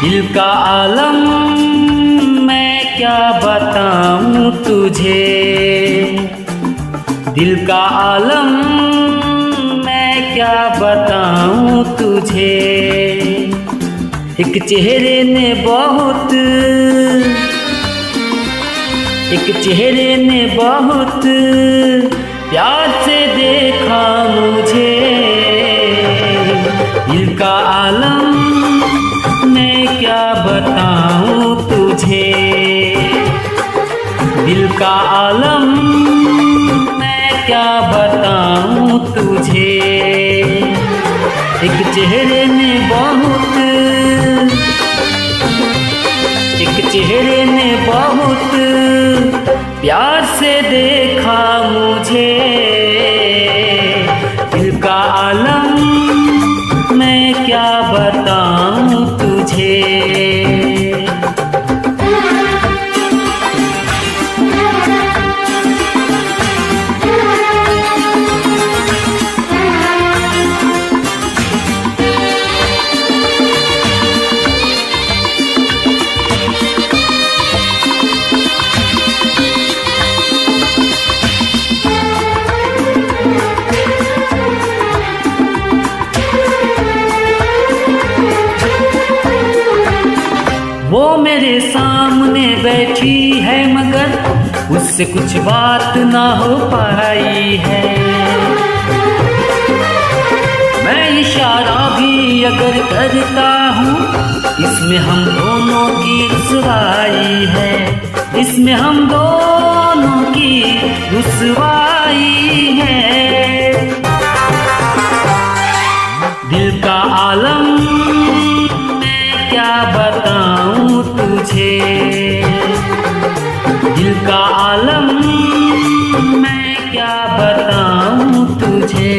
दिल का आलम मैं क्या बताऊं तुझे, दिल का आलम मैं क्या बताऊं तुझे। एक चेहरे ने बहुत, एक चेहरे ने बहुत प्यार से देखा मुझे। दिल का आलम मैं क्या बताऊं तुझे, दिल का आलम मैं क्या बताऊं तुझे। एक चेहरे ने बहुत, एक चेहरे ने बहुत प्यार से देखा मुझे। दिल का आलम मैं क्या बताऊं तुझे। वो मेरे सामने बैठी है मगर उससे कुछ बात ना हो पाई है। मैं इशारा भी अगर करता हूँ इसमें हम दोनों की रुसवाई है, इसमें हम दोनों की रुसवाई है। दिल का आलम क्या बताऊं तुझे, दिल का आलम मैं क्या बताऊं तुझे।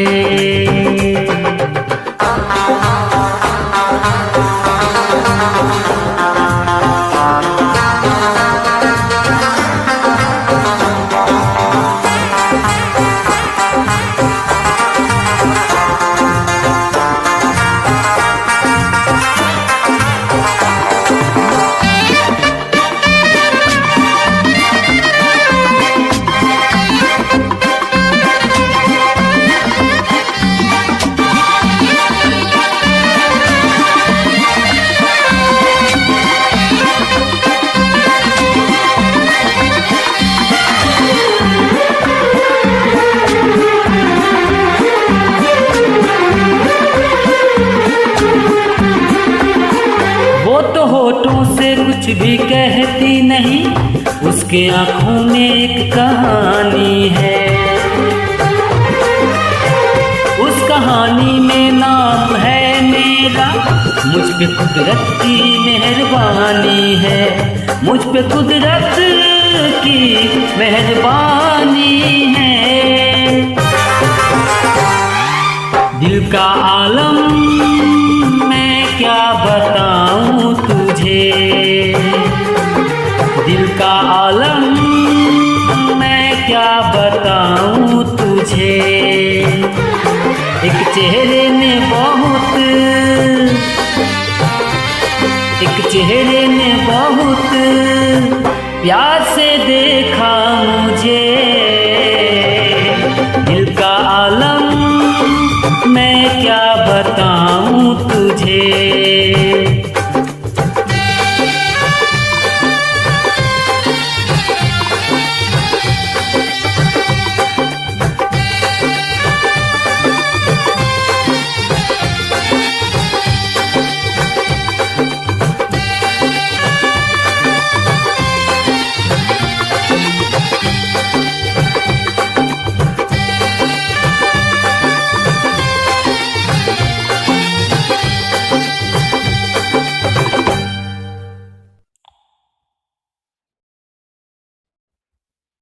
होठों से कुछ भी कहती नहीं, उसके आँखों में एक कहानी है। उस कहानी में नाम है मेरा, मुझ पे कुदरत की मेहरबानी है, मुझ पे कुदरत की मेहरबानी है। दिल का आलम मैं क्या बताऊं तुझे, दिल का आलम मैं क्या बताऊं तुझे। एक चेहरे ने बहुत, एक चेहरे ने बहुत प्यार से देखा मुझे। दिल का आलम मैं क्या बताऊं तुझे।